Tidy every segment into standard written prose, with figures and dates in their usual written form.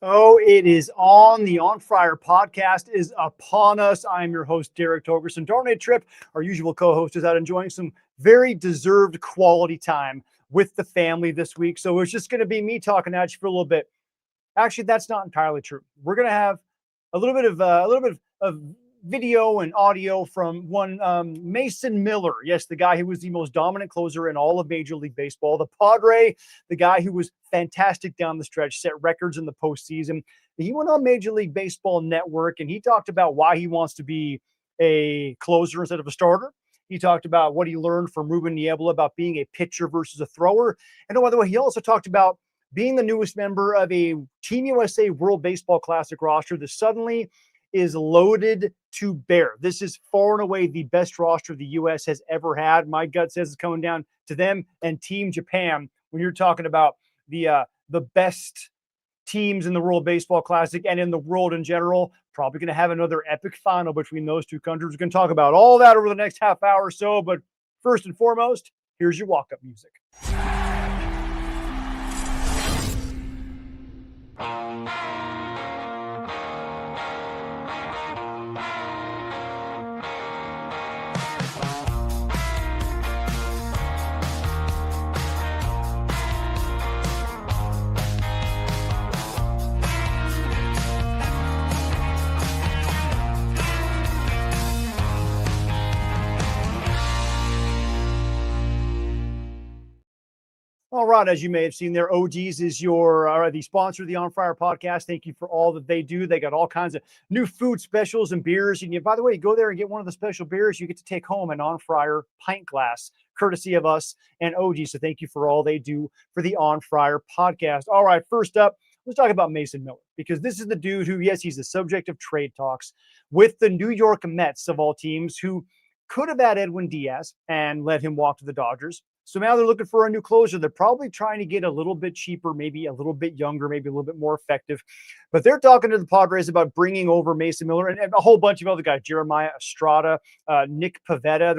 Oh, it is on. The On Fryer podcast is upon us. I'm your host, Derek Togerson. Darnay Tripp, our usual co-host, is out enjoying some very deserved quality time with the family this week. So it's just going to be me talking at you for a little bit. Actually, that's not entirely true. We're going to have a little bit of video and audio from one Mason Miller. Yes, the guy who was the most dominant closer in all of Major League Baseball, the Padre, the guy who was fantastic down the stretch, set records in the postseason. He went on Major League Baseball Network and he talked about why he wants to be a closer instead of a starter. He talked about what he learned from Ruben Niebla about being a pitcher versus a thrower. And oh, by the way, he also talked about being the newest member of a Team USA World Baseball Classic roster that suddenly is loaded to bear. This is far and away the best roster the U.S. has ever had. My gut says it's coming down to them and Team Japan when you're talking about the best teams in the World Baseball Classic and in the world in general. Probably going to have another epic final between those two countries. We're going to talk about all that over the next half hour or so. But first and foremost, here's your walk-up music. All right, as you may have seen there, OG's is the sponsor of the On Fire podcast. Thank you for all that they do. They got all kinds of new food specials and beers. And by the way, go there and get one of the special beers. You get to take home an On Fire pint glass, courtesy of us and OG. So thank you for all they do for the On Fire podcast. All right, first up, let's talk about Mason Miller, because this is the dude who, yes, he's the subject of trade talks with the New York Mets of all teams, who could have had Edwin Diaz and let him walk to the Dodgers. So now they're looking for a new closer. They're probably trying to get a little bit cheaper, maybe a little bit younger, maybe a little bit more effective. But they're talking to the Padres about bringing over Mason Miller and a whole bunch of other guys, Jeremiah Estrada, Nick Pivetta.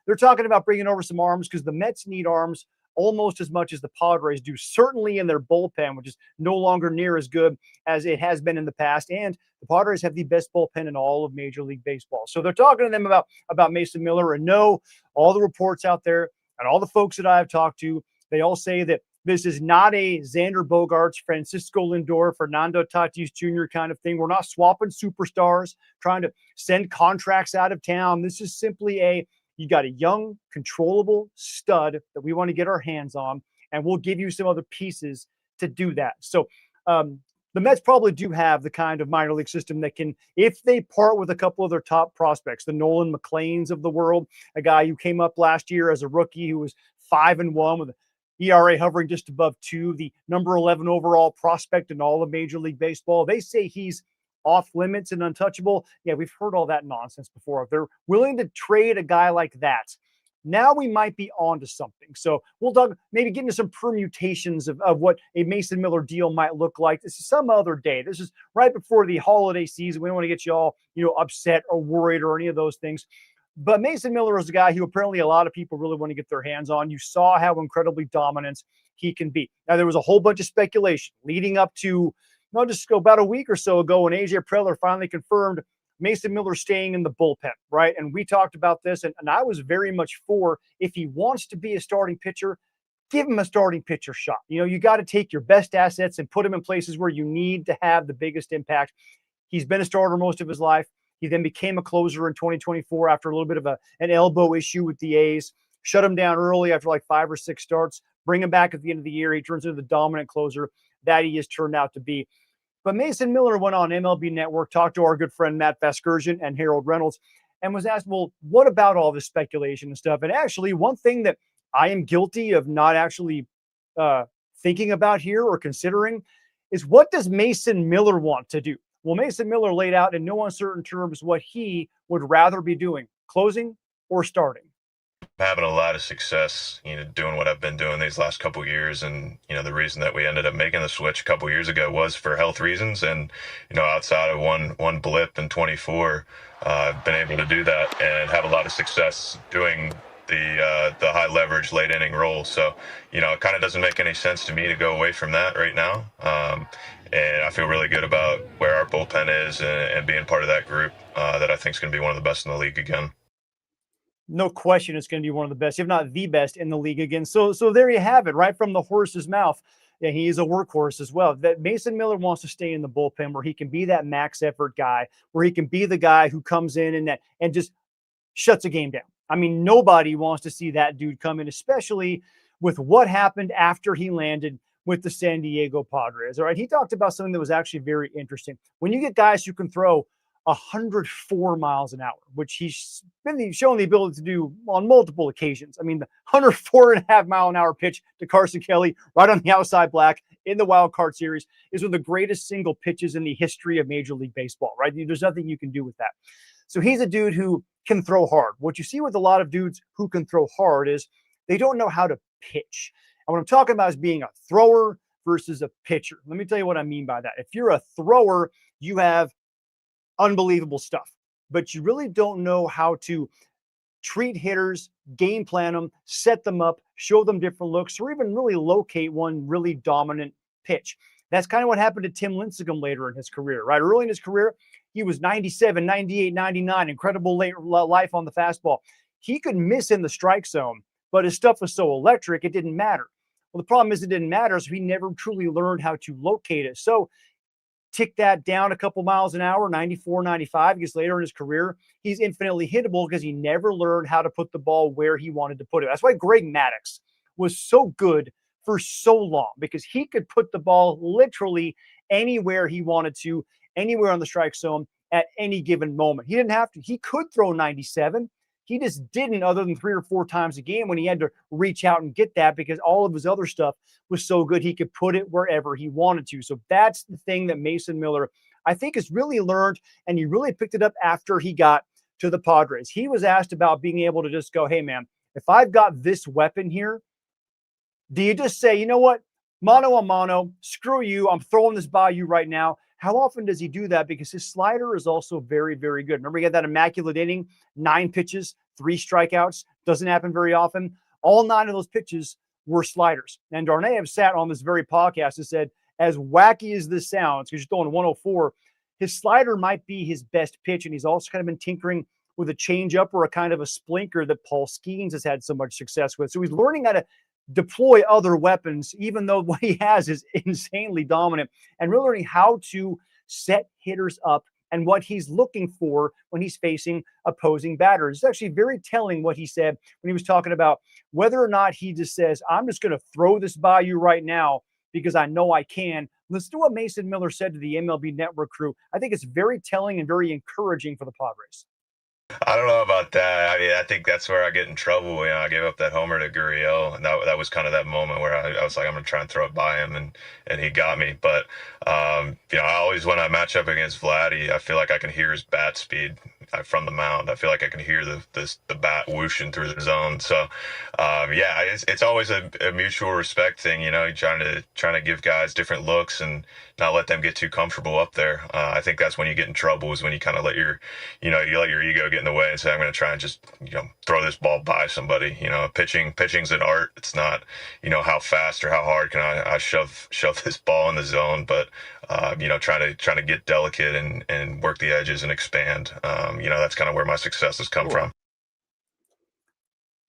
They're talking about bringing over some arms because the Mets need arms almost as much as the Padres do, certainly in their bullpen, which is no longer near as good as it has been in the past. And the Padres have the best bullpen in all of Major League Baseball. So they're talking to them about Mason Miller. And no, all the reports out there and all the folks that I've talked to, they all say that this is not a Xander Bogaerts, Francisco Lindor, Fernando Tatis Jr. kind of thing. We're not swapping superstars, trying to send contracts out of town. This is simply you got a young, controllable stud that we want to get our hands on, and we'll give you some other pieces to do that. So the Mets probably do have the kind of minor league system that can, if they part with a couple of their top prospects, the Nolan McLeans of the world, a guy who came up last year as a rookie who was 5-1 with an ERA hovering just above 2, the number 11 overall prospect in all of Major League Baseball. They say he's off limits and untouchable. Yeah, we've heard all that nonsense before. If they're willing to trade a guy like that, now we might be on to something. So we'll talk, maybe get into some permutations of what a Mason Miller deal might look like. This is some other day. This is right before the holiday season. We don't want to get you all, upset or worried or any of those things. But Mason Miller is a guy who apparently a lot of people really want to get their hands on. You saw how incredibly dominant he can be. Now, there was a whole bunch of speculation leading up to, just about a week or so ago when AJ Preller finally confirmed Mason Miller staying in the bullpen, right? And we talked about this, and I was very much for, if he wants to be a starting pitcher, give him a starting pitcher shot. You got to take your best assets and put them in places where you need to have the biggest impact. He's been a starter most of his life. He then became a closer in 2024 after a little bit of an elbow issue with the A's. Shut him down early after like 5 or 6 starts. Bring him back at the end of the year. He turns into the dominant closer that he has turned out to be. But Mason Miller went on MLB Network, talked to our good friend Matt Vasgersian and Harold Reynolds, and was asked, well, what about all this speculation and stuff? And actually, one thing that I am guilty of not actually thinking about here or considering is, what does Mason Miller want to do? Well, Mason Miller laid out in no uncertain terms what he would rather be doing, closing or starting. Having a lot of success, doing what I've been doing these last couple of years. And, the reason that we ended up making the switch a couple of years ago was for health reasons. And, outside of one blip in 24, I've been able to do that and have a lot of success doing the high leverage late inning role. So, it kind of doesn't make any sense to me to go away from that right now. And I feel really good about where our bullpen is and being part of that group that I think is going to be one of the best in the league again. No question, it's going to be one of the best, if not the best, in the league again. So there you have it, right from the horse's mouth. Yeah, he is a workhorse as well. That Mason Miller wants to stay in the bullpen where he can be that max effort guy, where he can be the guy who comes in and just shuts a game down. I mean, nobody wants to see that dude come in, especially with what happened after he landed with the San Diego Padres. All right, he talked about something that was actually very interesting. When you get guys who can throw 104 miles an hour, which he's been shown the ability to do on multiple occasions. I mean, the 104.5 mile an hour pitch to Carson Kelly right on the outside black in the wild card series is one of the greatest single pitches in the history of Major League Baseball, right? There's nothing you can do with that. So he's a dude who can throw hard. What you see with a lot of dudes who can throw hard is they don't know how to pitch. And what I'm talking about is being a thrower versus a pitcher. Let me tell you what I mean by that. If you're a thrower, you have unbelievable stuff, but you really don't know how to treat hitters, game plan them, set them up, show them different looks, or even really locate one really dominant pitch. That's kind of what happened to Tim Lincecum later in his career, right? Early in his career, he was 97, 98, 99, incredible late life on the fastball. He could miss in the strike zone, but his stuff was so electric, it didn't matter. Well, the problem is it didn't matter, so he never truly learned how to locate it. So tick that down a couple miles an hour, 94, 95, because later in his career, he's infinitely hittable because he never learned how to put the ball where he wanted to put it. That's why Greg Maddux was so good for so long, because he could put the ball literally anywhere he wanted to, anywhere on the strike zone at any given moment. He didn't have to. He could throw 97. He just didn't, other than 3 or 4 times a game when he had to reach out and get that, because all of his other stuff was so good he could put it wherever he wanted to. So that's the thing that Mason Miller, I think, has really learned, and he really picked it up after he got to the Padres. He was asked about being able to just go, hey, man, if I've got this weapon here, do you just say, you know what, mano a mano, screw you, I'm throwing this by you right now? How often does he do that? Because his slider is also very, very good. Remember, he had that immaculate inning, 9 pitches, 3 strikeouts. Doesn't happen very often. All 9 of those pitches were sliders. And Darnay have sat on this very podcast and said, as wacky as this sounds, because you're throwing 104, his slider might be his best pitch. And he's also kind of been tinkering with a changeup or a kind of a splinker that Paul Skeens has had so much success with. So he's learning how to deploy other weapons, even though what he has is insanely dominant, and really learning how to set hitters up and what he's looking for when he's facing opposing batters. It's actually very telling what he said when he was talking about whether or not he just says, I'm just going to throw this by you right now because I know I can. Listen to what Mason Miller said to the MLB Network crew. I think it's very telling and very encouraging for the Padres. I don't know about that. I mean, I think that's where I get in trouble. I gave up that homer to Gurriel, and that was kind of that moment where I was like, I'm going to try and throw it by him, and he got me. But, I always, when I match up against Vladdy, I feel like I can hear his bat speed from the mound. I feel like I can hear the bat whooshing through the zone. So, it's always a mutual respect thing, trying to give guys different looks and not let them get too comfortable up there. I think that's when you get in trouble, is when you kind of let your ego get in the way and say, I'm going to try and just, throw this ball by somebody. Pitching's an art. It's not, how fast or how hard can I shove this ball in the zone, but, trying to get delicate and work the edges and expand. That's kind of where my success has come from.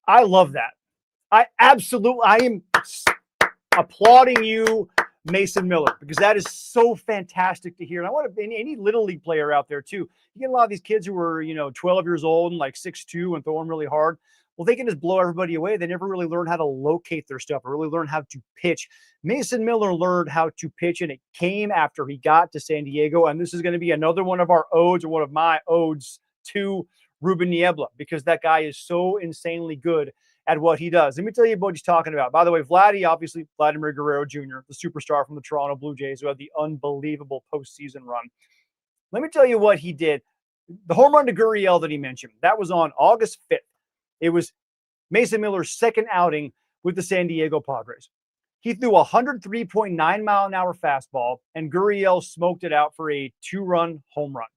I love that. I am applauding you, Mason Miller, because that is so fantastic to hear. And I want to, any little league player out there too. You get a lot of these kids who are, 12 years old and like 6'2" and throwing really hard. Well, they can just blow everybody away. They never really learn how to locate their stuff or really learn how to pitch. Mason Miller learned how to pitch, and it came after he got to San Diego. And this is going to be another one of our odes, or one of my odes to Ruben Niebla, because that guy is so insanely good at what he does. Let me tell you what he's talking about. By the way, obviously Vladimir Guerrero Jr., the superstar from the Toronto Blue Jays, who had the unbelievable postseason run. Let me tell you what he did. The home run to Gurriel that he mentioned, that was on August 5th. It was Mason Miller's second outing with the San Diego Padres. He threw a 103.9 mile an hour fastball, and Gurriel smoked it out for a 2-run home run.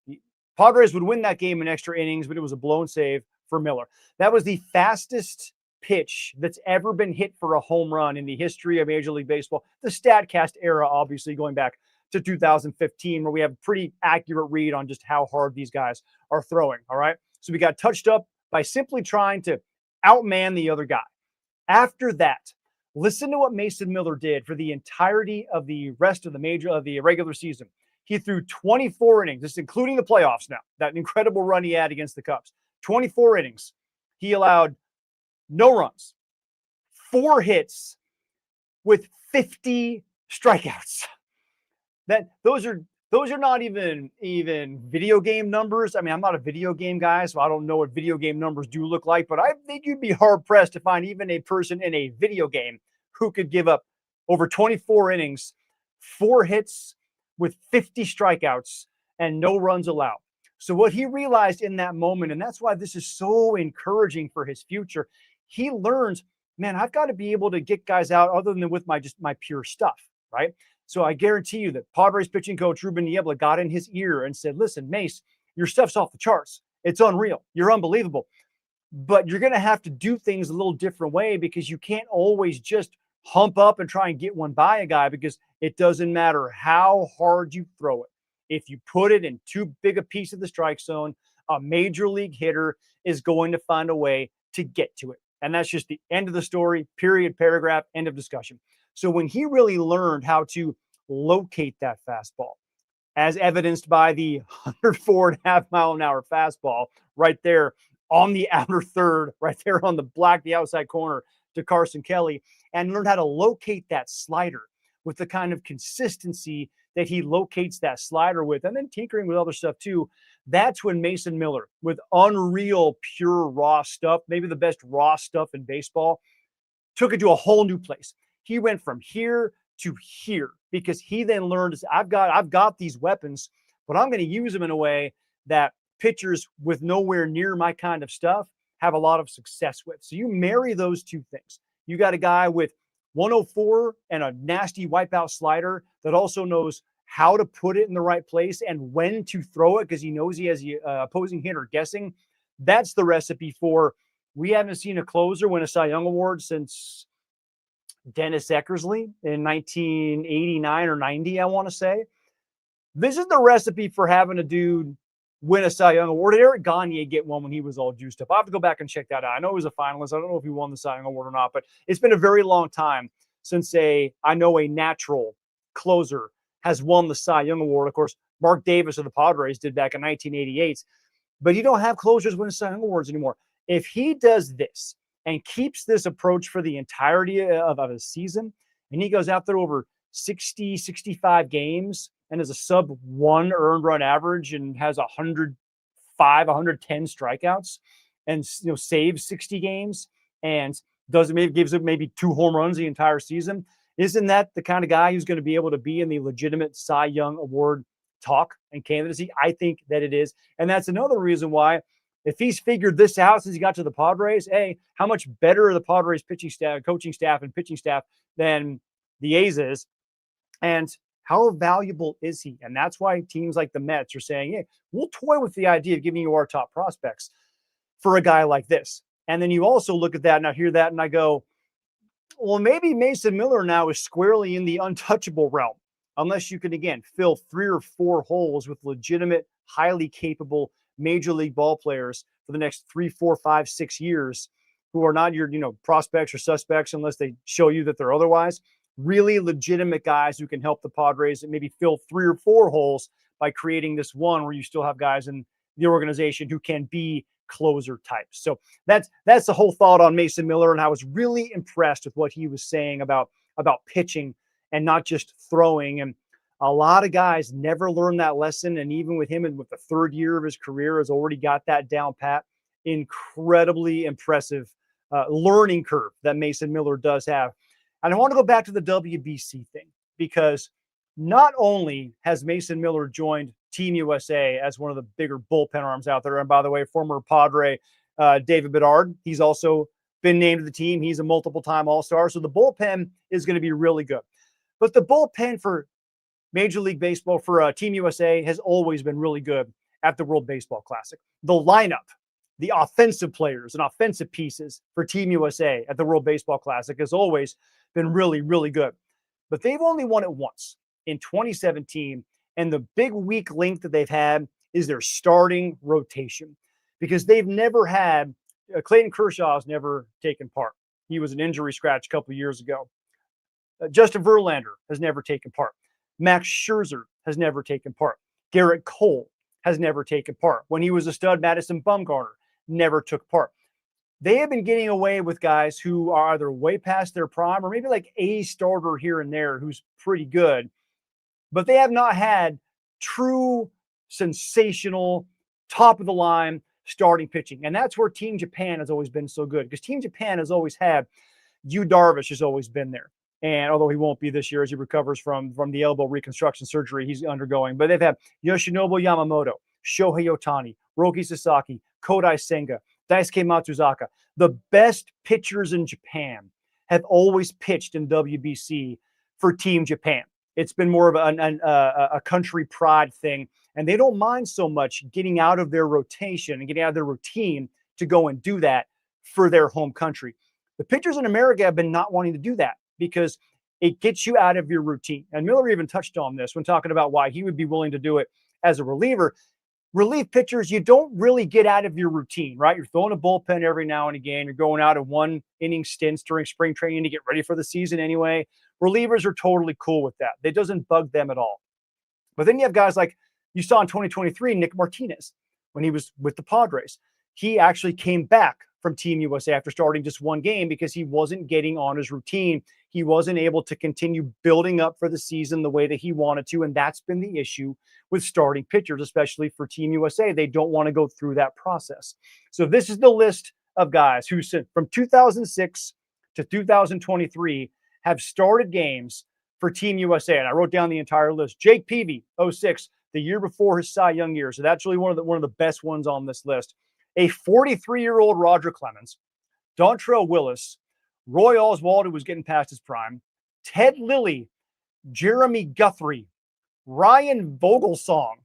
The Padres would win that game in extra innings, but it was a blown save for Miller. That was the fastest pitch that's ever been hit for a home run in the history of Major League Baseball. The StatCast era, obviously going back to 2015, where we have a pretty accurate read on just how hard these guys are throwing. All right. So we got touched up by simply trying to outman the other guy. After that, listen to what Mason Miller did for the entirety of the rest of the regular season. He threw 24 innings, this including the playoffs now, that incredible run he had against the Cubs. 24 innings. He allowed no runs, 4 hits with 50 strikeouts. Those are not even video game numbers. I mean, I'm not a video game guy, so I don't know what video game numbers do look like, but I think you'd be hard pressed to find even a person in a video game who could give up over 24 innings, 4 hits with 50 strikeouts and no runs allowed. So what he realized in that moment, and that's why this is so encouraging for his future, he learns, man, I've got to be able to get guys out other than with my pure stuff, right? So I guarantee you that Padres pitching coach Ruben Niebla got in his ear and said, listen, Mace, your stuff's off the charts. It's unreal. You're unbelievable. But you're going to have to do things a little different way, because you can't always just hump up and try and get one by a guy, because it doesn't matter how hard you throw it. If you put it in too big a piece of the strike zone, a major league hitter is going to find a way to get to it. And that's just the end of the story, period, paragraph, end of discussion. So when he really learned how to locate that fastball, as evidenced by the 104.5 mile an hour fastball right there on the outer third, right there on the outside corner to Carson Kelly, and learned how to locate that slider with the kind of consistency that he locates that slider with, and then tinkering with other stuff too. That's when Mason Miller, with unreal, pure, raw stuff, maybe the best raw stuff in baseball, took it to a whole new place. He went from here to here, because he then learned, I've got these weapons, but I'm going to use them in a way that pitchers with nowhere near my kind of stuff have a lot of success with. So you marry those two things. You got a guy with 104 and a nasty wipeout slider that also knows how to put it in the right place and when to throw it, because he knows he has the opposing hitter guessing. That's the recipe for, we haven't seen a closer win a Cy Young Award since Dennis Eckersley in 1989 or 90, I want to say. This is the recipe for having a dude win a Cy Young Award. Did Eric Gagne get one when he was all juiced up? I'll have to go back and check that out. I know he was a finalist. I don't know if he won the Cy Young Award or not, but it's been a very long time since a natural closer has won the Cy Young Award. Of course, Mark Davis of the Padres did back in 1988, but you don't have closers win Cy Young Awards anymore. If he does this and keeps this approach for the entirety of a season, and he goes out there over 60, 65 games and has a sub-1 earned run average and has 105, 110 strikeouts, and saves 60 games and gives it maybe 2 home runs the entire season, isn't that the kind of guy who's going to be able to be in the legitimate Cy Young Award talk and candidacy? I think that it is. And that's another reason why, if he's figured this out since he got to the Padres, how much better are the Padres pitching staff, coaching staff, and pitching staff than the A's is? And how valuable is he? And that's why teams like the Mets are saying, hey, we'll toy with the idea of giving you our top prospects for a guy like this. And then you also look at that, and I hear that, and I go, well, maybe Mason Miller now is squarely in the untouchable realm, unless you can, again, fill 3 or 4 holes with legitimate, highly capable major league ball players for the next 3, 4, 5, 6 years, who are not your, prospects or suspects unless they show you that they're otherwise. Really legitimate guys who can help the Padres and maybe fill 3 or 4 holes by creating this one where you still have guys in the organization who can be closer types. So that's the whole thought on Mason Miller. And I was really impressed with what he was saying about pitching and not just throwing. And a lot of guys never learn that lesson. And even with him, and with the 3rd year of his career, has already got that down pat. Incredibly impressive learning curve that Mason Miller does have. And I want to go back to the WBC thing, because not only has Mason Miller joined Team USA as one of the bigger bullpen arms out there, and by the way, former Padre David Bedard, he's also been named to the team. He's a multiple-time All-Star, so the bullpen is going to be really good. But the bullpen for Major League Baseball, for Team USA, has always been really good at the World Baseball Classic. The the offensive players and offensive pieces for Team USA at the World Baseball Classic has always been really, really good. But they've only won it once in 2017. And the big weak link that they've had is their starting rotation, because they've never had Clayton Kershaw has never taken part. He was an injury scratch a couple of years ago. Justin Verlander has never taken part. Max Scherzer has never taken part. Garrett Cole has never taken part. When he was a stud, Madison Bumgarner never took part. They have been getting away with guys who are either way past their prime or maybe like a starter here and there who's pretty good, but they have not had true, sensational, top of the line starting pitching. And that's where Team Japan has always been so good, because Team Japan has always had Yu Darvish has always been there. And although he won't be this year as he recovers from the elbow reconstruction surgery he's undergoing, but they've had Yoshinobu Yamamoto, Shohei Ohtani, Roki Sasaki, Kodai Senga, Daisuke Matsuzaka. The best pitchers in Japan have always pitched in WBC for Team Japan. It's been more of a country pride thing, and they don't mind so much getting out of their rotation and getting out of their routine to go and do that for their home country. The pitchers in America have been not wanting to do that because it gets you out of your routine. And Miller even touched on this when talking about why he would be willing to do it as a reliever. Relief pitchers, you don't really get out of your routine, right? You're throwing a bullpen every now and again. You're going out of 1-inning stints during spring training to get ready for the season anyway. Relievers are totally cool with that. It doesn't bug them at all. But then you have guys like you saw in 2023, Nick Martinez, when he was with the Padres. He actually came back from Team USA after starting just one game because he wasn't getting on his routine. He wasn't able to continue building up for the season the way that he wanted to. And that's been the issue with starting pitchers, especially for Team USA. They don't want to go through that process. So this is the list of guys who from 2006 to 2023 have started games for Team USA. And I wrote down the entire list. Jake Peavy, 06, the year before his Cy Young year. So that's really one of the best ones on this list. A 43-year-old Roger Clemens, Dontrell Willis, Roy Oswald, who was getting past his prime, Ted Lilly, Jeremy Guthrie, Ryan Vogelsong,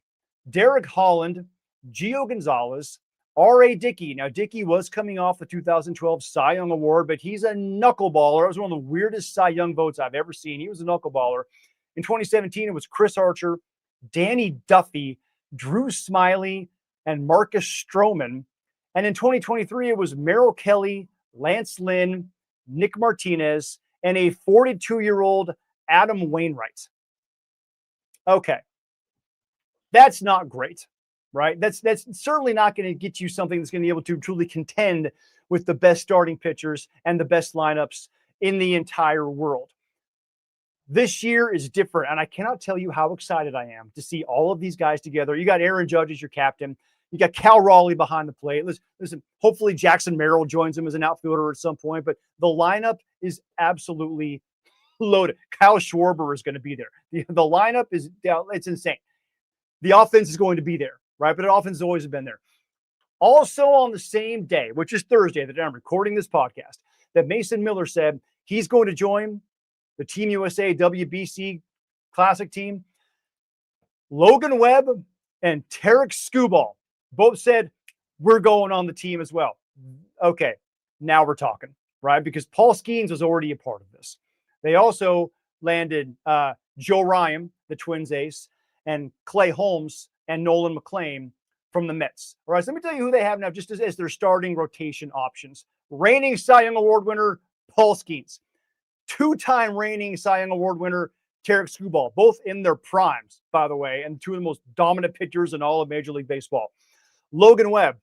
Derek Holland, Gio Gonzalez, R.A. Dickey. Now, Dickey was coming off the 2012 Cy Young Award, but he's a knuckleballer. It was one of the weirdest Cy Young votes I've ever seen. He was a knuckleballer. In 2017, it was Chris Archer, Danny Duffy, Drew Smiley, and Marcus Stroman. And in 2023, it was Merrill Kelly, Lance Lynn, Nick Martinez, and a 42-year-old Adam Wainwright. Okay. That's not great, right? That's certainly not going to get you something that's going to be able to truly contend with the best starting pitchers and the best lineups in the entire world. This year is different, and I cannot tell you how excited I am to see all of these guys together. You got Aaron Judge as your captain. You got Cal Raleigh behind the plate. Listen, hopefully Jackson Merrill joins him as an outfielder at some point, but the lineup is absolutely loaded. Kyle Schwarber is going to be there. The lineup is, it's insane. The offense is going to be there, right? But the offense has always been there. Also on the same day, which is Thursday that I'm recording this podcast, that Mason Miller said he's going to join the Team USA WBC Classic team. Logan Webb and Tarek Skubal both said, we're going on the team as well. Okay, now we're talking, right? Because Paul Skeens was already a part of this. They also landed Joe Ryan, the Twins ace, and Clay Holmes and Nolan McLean from the Mets. All right, so let me tell you who they have now just as their starting rotation options. Reigning Cy Young Award winner, Paul Skeens. Two-time reigning Cy Young Award winner, Tarek Skubal, both in their primes, by the way, and two of the most dominant pitchers in all of Major League Baseball. Logan Webb,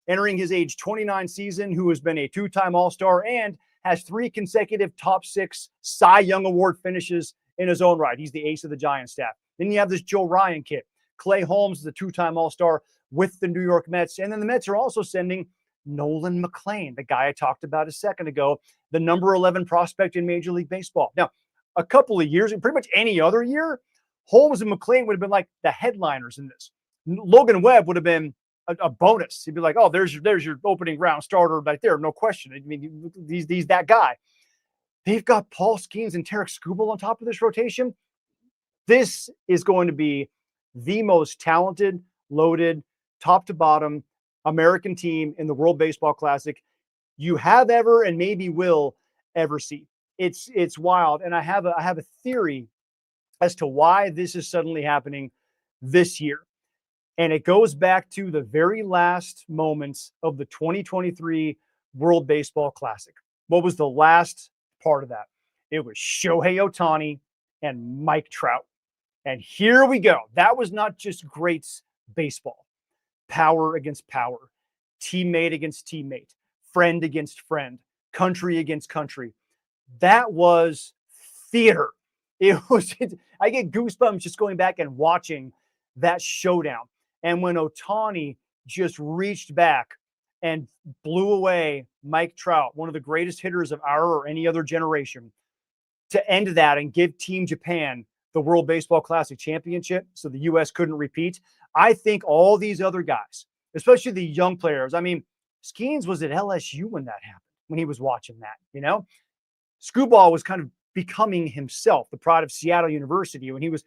entering his age 29 season, who has been a two-time All-Star and has 3 consecutive top 6 Cy Young Award finishes in his own right. He's the ace of the Giants staff. Then you have this Joe Ryan kid. Clay Holmes is a 2-time All-Star with the New York Mets. And then the Mets are also sending Nolan McLean, the guy I talked about a second ago, the number 11 prospect in Major League Baseball. Now, a couple of years, pretty much any other year, Holmes and McLean would have been like the headliners in this. Logan Webb would have been a bonus. He'd be like, oh, there's your opening round starter right there. No question. I mean, he's that guy. They've got Paul Skeens and Tarek Skubal on top of this rotation. This is going to be the most talented, loaded, top to bottom American team in the World Baseball Classic you have ever and maybe will ever see. It's wild. And I have a theory as to why this is suddenly happening this year. And it goes back to the very last moments of the 2023 World Baseball Classic. What was the last part of that? It was Shohei Ohtani and Mike Trout. And here we go. That was not just great baseball. Power against power, teammate against teammate, friend against friend, country against country. That was theater. I get goosebumps just going back and watching that showdown. And when Ohtani just reached back and blew away Mike Trout, one of the greatest hitters of our or any other generation, to end that and give Team Japan the World Baseball Classic championship so the U.S. couldn't repeat, I think all these other guys, especially the young players, I mean, Skeens was at LSU when that happened, when he was watching that, Screwball was kind of becoming himself, the pride of Seattle University, when he was,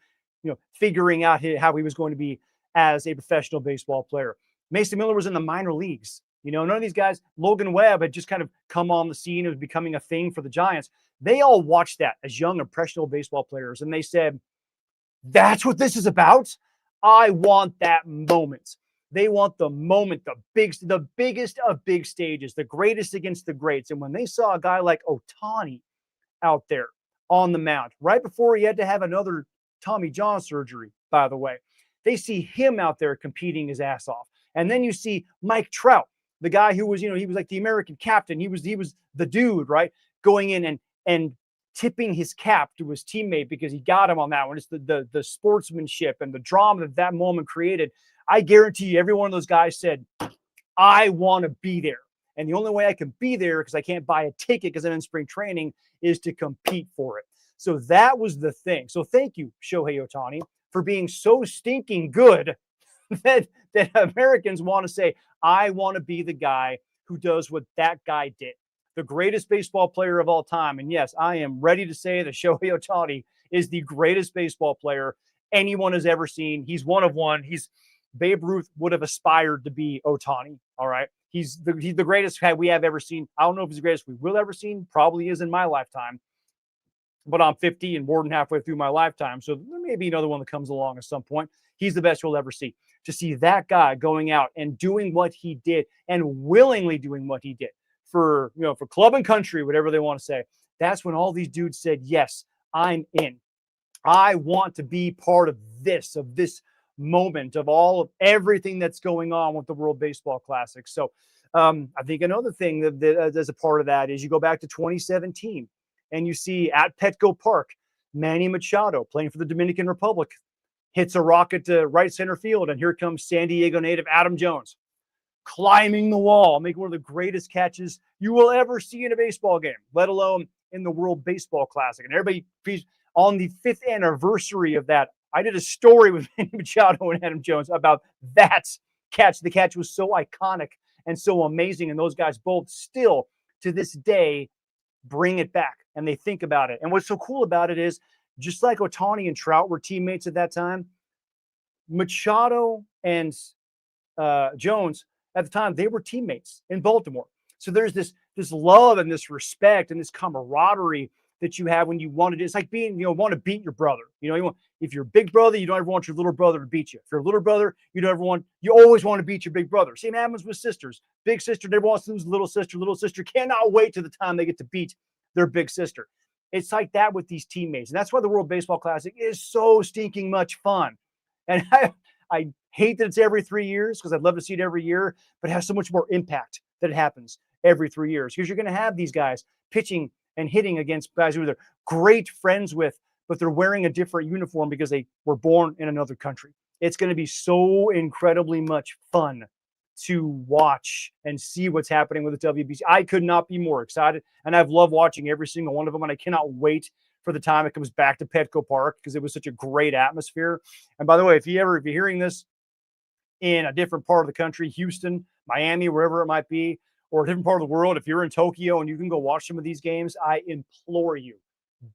figuring out how he was going to be as a professional baseball player. Mason Miller was in the minor leagues. None of these guys, Logan Webb had just kind of come on the scene. It was becoming a thing for the Giants. They all watched that as young, impressionable baseball players. And they said, that's what this is about. I want that moment. They want the moment, the biggest of big stages, the greatest against the greats. And when they saw a guy like Ohtani out there on the mound, right before he had to have another Tommy John surgery, by the way, they see him out there competing his ass off. And then you see Mike Trout, the guy who was, he was like the American captain. He was the dude, right? Going in and tipping his cap to his teammate because he got him on that one. It's the sportsmanship and the drama that moment created. I guarantee you every one of those guys said, I want to be there. And the only way I can be there, because I can't buy a ticket because I'm in spring training, is to compete for it. So that was the thing. So thank you, Shohei Ohtani, for being so stinking good that Americans want to say, I want to be the guy who does what that guy did. The greatest baseball player of all time. And yes, I am ready to say that Shohei Ohtani is the greatest baseball player anyone has ever seen. He's one of one. Babe Ruth would have aspired to be Ohtani. All right. He's the greatest we have ever seen. I don't know if he's the greatest we will ever seen. Probably is in my lifetime. But I'm 50 and more than halfway through my lifetime. So there may be another one that comes along at some point. He's the best you'll ever see. To see that guy going out and doing what he did and willingly doing what he did for club and country, whatever they want to say. That's when all these dudes said, yes, I'm in. I want to be part of this moment of everything that's going on with the World Baseball Classic. So I think another thing that as a part of that is you go back to 2017 and you see at Petco Park, Manny Machado playing for the Dominican Republic hits a rocket to right center field. And here comes San Diego native Adam Jones climbing the wall, making one of the greatest catches you will ever see in a baseball game, let alone in the World Baseball Classic. And everybody, on the 5th anniversary of that, I did a story with Manny Machado and Adam Jones about that catch. The catch was so iconic and so amazing. And those guys both still, to this day, bring it back and they think about it. And what's so cool about it is, just like Ohtani and Trout were teammates at that time, Machado and Jones at the time, they were teammates in Baltimore. So there's this love and this respect and this camaraderie that you have when you want to. It's like being, want to beat your brother. If you're a big brother, you don't ever want your little brother to beat you. If you're a little brother, you always want to beat your big brother. Same happens with sisters. Big sister never wants to lose little sister. Little sister cannot wait to the time they get to beat their big sister. It's like that with these teammates. And that's why the World Baseball Classic is so stinking much fun. And I hate that it's every 3 years because I'd love to see it every year, but it has so much more impact that it happens every 3 years because you're going to have these guys pitching and hitting against guys who they're great friends with, but they're wearing a different uniform because they were born in another country. It's going to be so incredibly much fun to watch and see what's happening with the WBC. I could not be more excited, and I've loved watching every single one of them, and I cannot wait for the time it comes back to Petco Park because it was such a great atmosphere. And by the way, if you're hearing this in a different part of the country, Houston, Miami, wherever it might be, or a different part of the world, if you're in Tokyo and you can go watch some of these games, I implore you,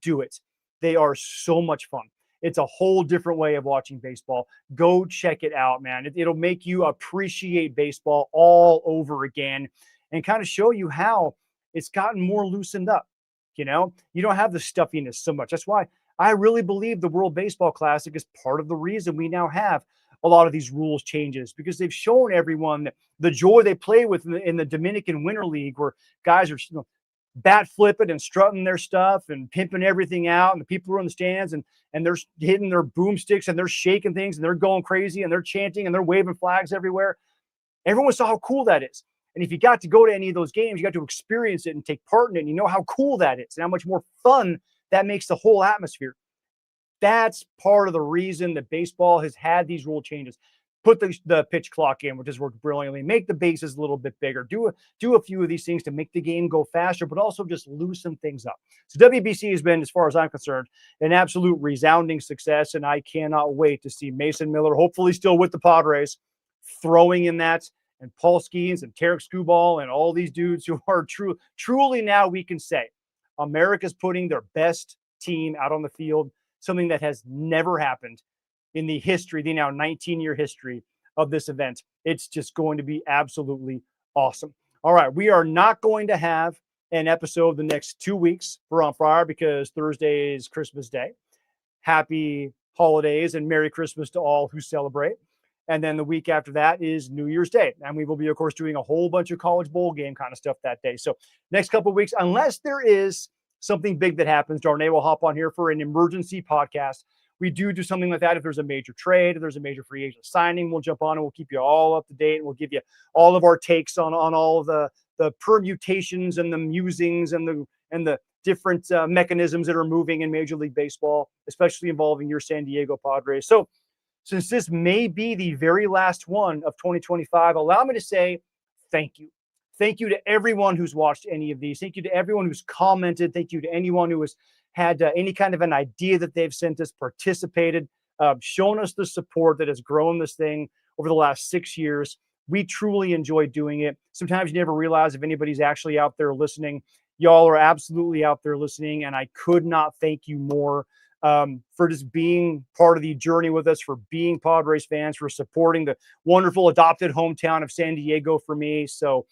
do it. They are so much fun. It's a whole different way of watching baseball. Go check it out, man. It'll make you appreciate baseball all over again and kind of show you how it's gotten more loosened up. You know, you don't have the stuffiness so much. That's why I really believe the World Baseball Classic is part of the reason we now have a lot of these rules changes, because they've shown everyone that the joy they play with in the Dominican Winter League, where guys are, bat flipping and strutting their stuff and pimping everything out, and the people are in the stands and they're hitting their boomsticks and they're shaking things and they're going crazy and they're chanting and they're waving flags everywhere. Everyone saw how cool that is. And if you got to go to any of those games, you got to experience it and take part in it, and you know how cool that is and how much more fun that makes the whole atmosphere. That's part of the reason that baseball has had these rule changes. Put the pitch clock in, which has worked brilliantly. Make the bases a little bit bigger. Do a few of these things to make the game go faster, but also just loosen things up. So WBC has been, as far as I'm concerned, an absolute resounding success, and I cannot wait to see Mason Miller, hopefully still with the Padres, throwing in that, and Paul Skeens and Tarek Skubal and all these dudes who are truly now we can say America's putting their best team out on the field, something that has never happened in the history, the now 19-year history of this event. It's just going to be absolutely awesome. All right, we are not going to have an episode the next 2 weeks for On Fire because Thursday is Christmas Day. Happy holidays and Merry Christmas to all who celebrate. And then the week after that is New Year's Day. And we will be, of course, doing a whole bunch of college bowl game kind of stuff that day. So next couple of weeks, unless there is something big that happens, Darnay will hop on here for an emergency podcast. We do something like that. If there's a major trade, if there's a major free agent signing, we'll jump on and we'll keep you all up to date. And we'll give you all of our takes on all of the permutations and the musings and the different mechanisms that are moving in Major League Baseball, especially involving your San Diego Padres. So since this may be the very last one of 2025, allow me to say thank you. Thank you to everyone who's watched any of these. Thank you to everyone who's commented. Thank you to anyone who has had any kind of an idea that they've sent us, participated, shown us the support that has grown this thing over the last 6 years. We truly enjoy doing it. Sometimes you never realize if anybody's actually out there listening. Y'all are absolutely out there listening, and I could not thank you more for just being part of the journey with us, for being Padres fans, for supporting the wonderful adopted hometown of San Diego for me. So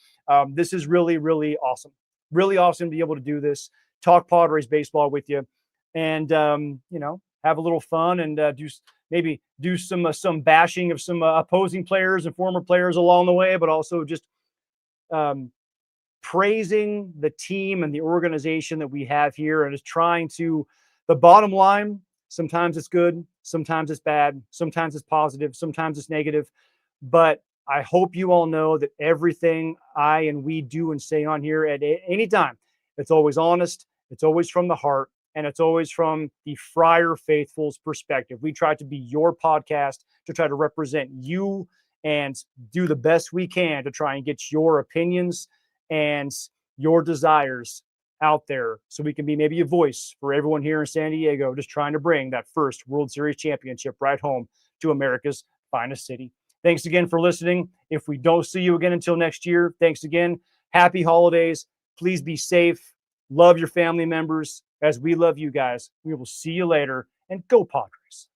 this is really, really awesome. Really awesome to be able to do this, talk Padres baseball with you, and have a little fun and do some bashing of some opposing players and former players along the way, but also just praising the team and the organization that we have here, and just trying to. The bottom line, sometimes it's good, sometimes it's bad, sometimes it's positive, sometimes it's negative. But I hope you all know that everything I and we do and say on here at any time, it's always honest, it's always from the heart, and it's always from the Friar Faithful's perspective. We try to be your podcast to try to represent you and do the best we can to try and get your opinions and your desires out there so we can be maybe a voice for everyone here in San Diego, just trying to bring that first World Series championship right home to America's finest city. Thanks again for listening. If we don't see you again until next year, thanks again. Happy holidays. Please be safe. Love your family members as we love you guys. We will see you later, and go Padres.